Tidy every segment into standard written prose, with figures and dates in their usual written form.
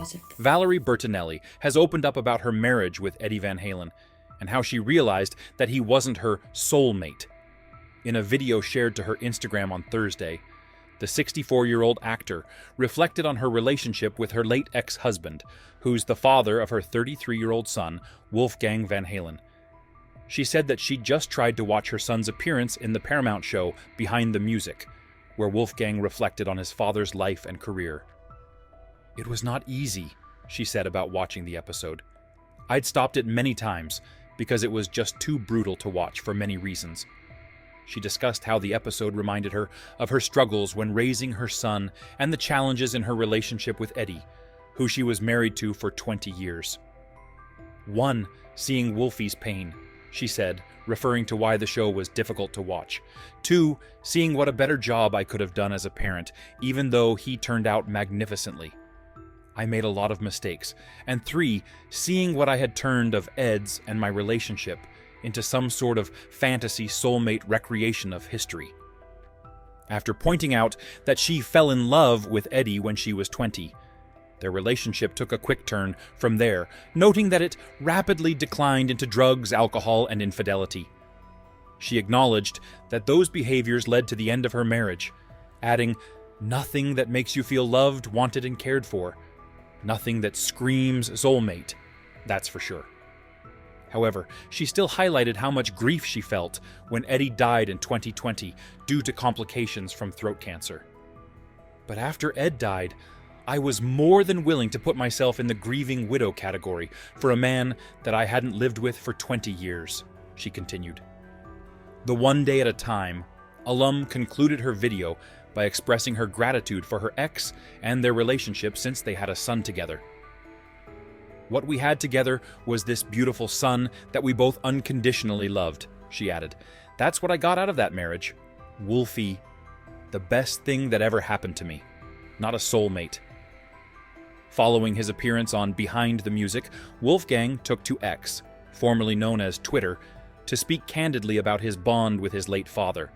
closet. Valerie Bertinelli has opened up about her marriage with Eddie Van Halen and how she realized that he wasn't her soulmate. In a video shared to her Instagram on Thursday, the 64-year-old actor reflected on her relationship with her late ex-husband, who's the father of her 33-year-old son, Wolfgang Van Halen. She said that she just tried to watch her son's appearance in the Paramount show Behind the Music, where Wolfgang reflected on his father's life and career. "It was not easy," she said about watching the episode. "I'd stopped it many times because it was just too brutal to watch for many reasons." She discussed how the episode reminded her of her struggles when raising her son and the challenges in her relationship with Eddie, who she was married to for 20 years. "One, seeing Wolfie's pain," she said, referring to why the show was difficult to watch. "Two, seeing what a better job I could have done as a parent, even though he turned out magnificently. I made a lot of mistakes. And three, seeing what I had turned of Ed's and my relationship into some sort of fantasy soulmate recreation of history." After pointing out that she fell in love with Eddie when she was 20, their relationship took a quick turn from there, noting that it rapidly declined into drugs, alcohol, and infidelity. She acknowledged that those behaviors led to the end of her marriage, adding, "Nothing that makes you feel loved, wanted, and cared for. Nothing that screams soulmate, that's for sure." However, she still highlighted how much grief she felt when Eddie died in 2020 due to complications from throat cancer. "But after Ed died, I was more than willing to put myself in the grieving widow category for a man that I hadn't lived with for 20 years, she continued. The One Day at a Time alum concluded her video by expressing her gratitude for her ex and their relationship since they had a son together. "What we had together was this beautiful son that we both unconditionally loved," she added. "That's what I got out of that marriage. Wolfie, the best thing that ever happened to me. Not a soulmate." Following his appearance on Behind the Music, Wolfgang took to X, formerly known as Twitter, to speak candidly about his bond with his late father.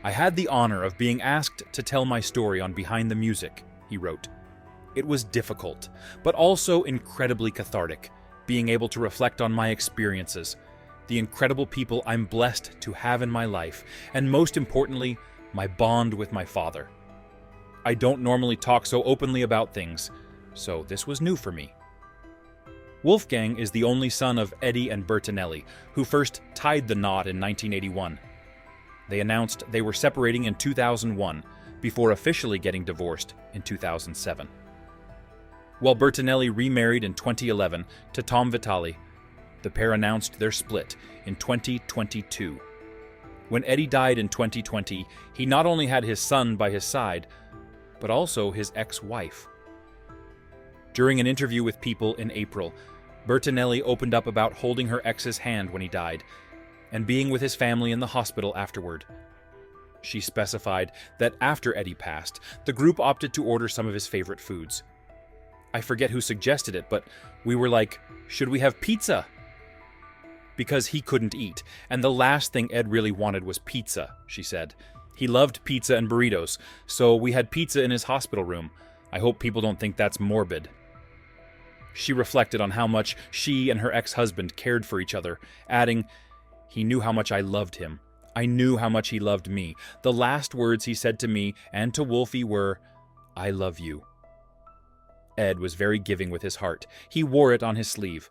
"I had the honor of being asked to tell my story on Behind the Music," he wrote. "It was difficult, but also incredibly cathartic, being able to reflect on my experiences, the incredible people I'm blessed to have in my life, and most importantly, my bond with my father. I don't normally talk so openly about things, so this was new for me." Wolfgang is the only son of Eddie and Bertinelli, who first tied the knot in 1981. They announced they were separating in 2001, before officially getting divorced in 2007. While Bertinelli remarried in 2011 to Tom Vitale, the pair announced their split in 2022. When Eddie died in 2020, he not only had his son by his side, but also his ex-wife. During an interview with People in April, Bertinelli opened up about holding her ex's hand when he died, and being with his family in the hospital afterward. She specified that after Eddie passed, the group opted to order some of his favorite foods. "I forget who suggested it, but we were like, should we have pizza?" Because he couldn't eat, and the last thing Ed really wanted was pizza, she said. "He loved pizza and burritos, so we had pizza in his hospital room. I hope people don't think that's morbid." She reflected on how much she and her ex-husband cared for each other, adding, "He knew how much I loved him. I knew how much he loved me. The last words he said to me and to Wolfie were, 'I love you.'" Ed was very giving with his heart. He wore it on his sleeve.